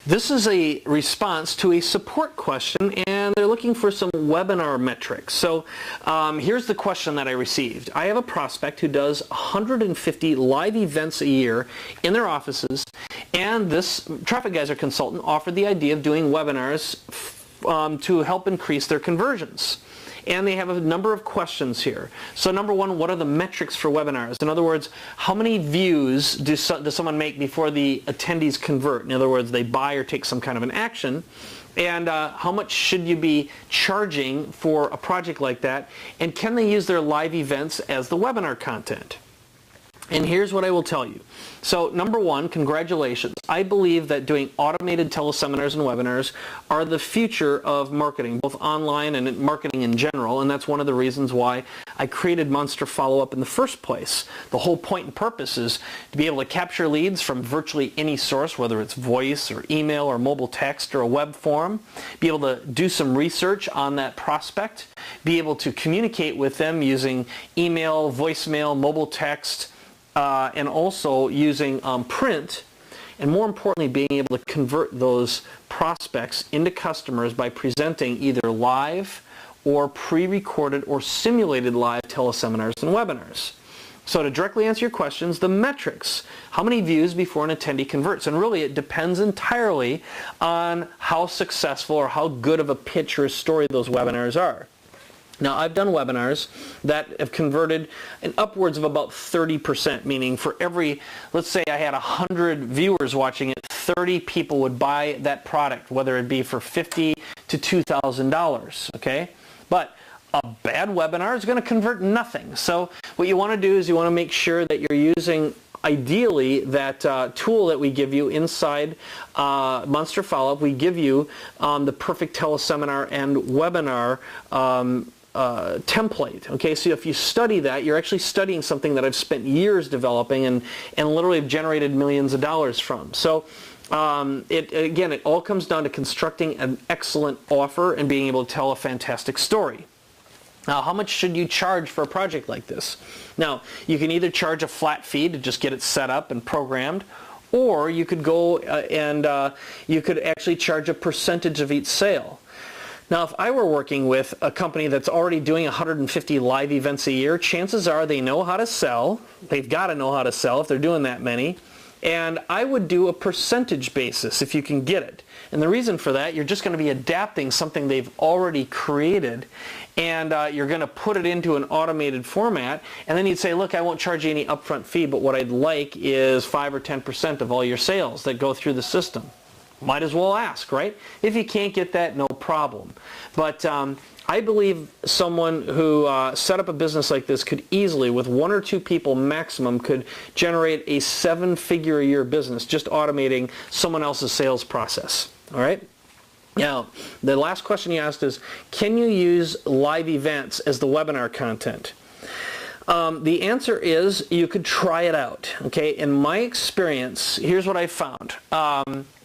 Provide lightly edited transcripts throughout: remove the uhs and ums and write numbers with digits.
This is a response to a support question, and they're looking for some webinar metrics. So here's the question that I received. I have a prospect who does 150 live events a year in their offices, and this Traffic Geyser consultant offered the idea of doing webinars to help increase their conversions. And they have a number of questions here. So number one, what are the metrics for webinars? In other words, how many views does someone make before the attendees convert? In other words, they buy or take some kind of an action. And how much should you be charging for a project like that? And can they use their live events as the webinar content? And here's what I will tell you. So number one, congratulations. I believe that doing automated teleseminars and webinars are the future of marketing, both online and marketing in general, and that's one of the reasons why I created MonsterFollowUp in the first place. The whole point and purpose is to be able to capture leads from virtually any source, whether it's voice or email or mobile text or a web form, be able to do some research on that prospect, be able to communicate with them using email, voicemail, mobile text, and also using print, and more importantly being able to convert those prospects into customers by presenting either live or pre-recorded or simulated live teleseminars and webinars. So to directly answer your questions, the metrics, how many views before an attendee converts, and really it depends entirely on how successful or how good of a pitch or a story those webinars are. Now, I've done webinars that have converted in upwards of about 30%, meaning for every, let's say I had 100 viewers watching it, 30 people would buy that product, whether it be for $50 to $2,000, okay? But a bad webinar is going to convert nothing. So what you want to do is you want to make sure that you're using ideally that tool that we give you inside MonsterFollowUp. We give you the perfect teleseminar and webinar template. Okay, so if you study that, you're actually studying something that I've spent years developing and literally have generated millions of dollars from. So again, it all comes down to constructing an excellent offer and being able to tell a fantastic story. Now, how much should you charge for a project like this? Now, you can either charge a flat fee to just get it set up and programmed, or you could go and you could actually charge a percentage of each sale. Now, if I were working with a company that's already doing 150 live events a year, chances are they know how to sell. They've got to know how to sell if they're doing that many. And I would do a percentage basis if you can get it. And the reason for that, you're just going to be adapting something they've already created, and you're going to put it into an automated format, and then you'd say, look, I won't charge you any upfront fee, but what I'd like is 5 or 10% of all your sales that go through the system. Might as well ask, right? If you can't get that, no problem. But I believe someone who set up a business like this could easily, with 1 or 2 people maximum, could generate a 7-figure-a-year business just automating someone else's sales process. All right? Now, the last question you asked is, can you use live events as the webinar content? The answer is you could try it out. Okay? In my experience, here's what I found.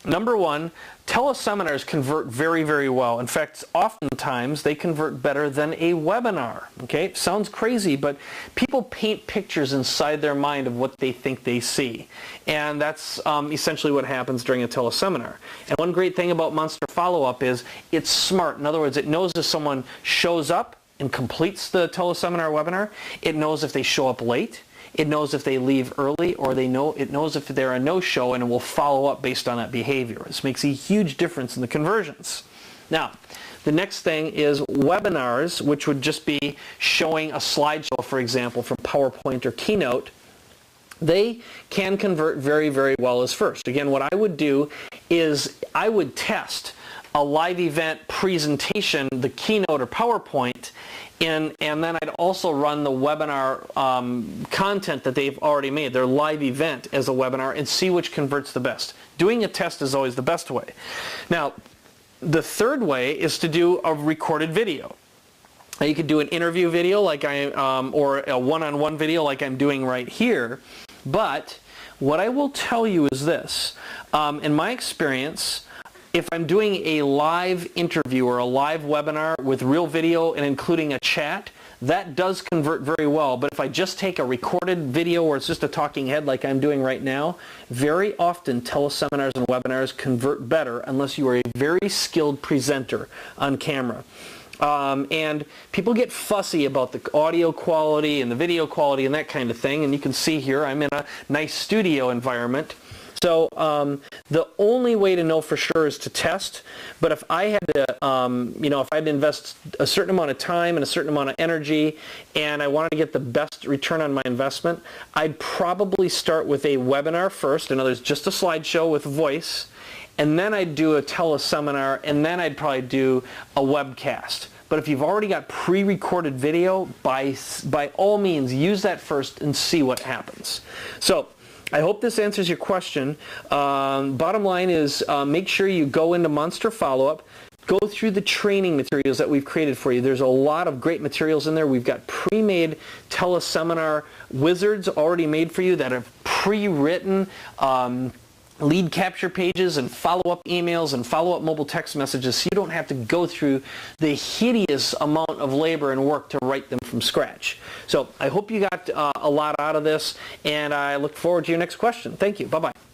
Number one, teleseminars convert very, very well. In fact, oftentimes they convert better than a webinar. Okay? Sounds crazy, but people paint pictures inside their mind of what they think they see. And that's essentially what happens during a teleseminar. And one great thing about MonsterFollowUp is it's smart. In other words, it knows if someone shows up and completes the teleseminar webinar. It knows if they show up late. It knows if they leave early, or it knows if they're a no-show, and it will follow up based on that behavior. This makes a huge difference in the conversions. Now, the next thing is webinars, which would just be showing a slideshow, for example, from PowerPoint or Keynote. They can convert very, very well as first. Again, what I would do is I would test a live event presentation, the Keynote or PowerPoint, and then I'd also run the webinar content that they've already made, their live event as a webinar, and see which converts the best. Doing a test is always the best way. Now, the third way is to do a recorded video. Now, you could do an interview video like or a one-on-one video like I'm doing right here, but what I will tell you is this. In my experience, if I'm doing a live interview or a live webinar with real video and including a chat, that does convert very well. But if I just take a recorded video where it's just a talking head like I'm doing right now, very often teleseminars and webinars convert better unless you are a very skilled presenter on camera. And people get fussy about the audio quality and the video quality and that kind of thing. And you can see here I'm in a nice studio environment. So the only way to know for sure is to test. But if I had to, if I had to invest a certain amount of time and a certain amount of energy, and I wanted to get the best return on my investment, I'd probably start with a webinar first. In other words, just a slideshow with voice, and then I'd do a teleseminar, and then I'd probably do a webcast. But if you've already got pre-recorded video, by all means, use that first and see what happens. So I hope this answers your question. Bottom line is make sure you go into MonsterFollowUp, go through the training materials that we've created for you. There's a lot of great materials in there. We've got pre-made teleseminar wizards already made for you that are pre-written lead capture pages and follow-up emails and follow-up mobile text messages, so you don't have to go through the hideous amount of labor and work to write them from scratch. So I hope you got a lot out of this, and I look forward to your next question. Thank you. Bye-bye.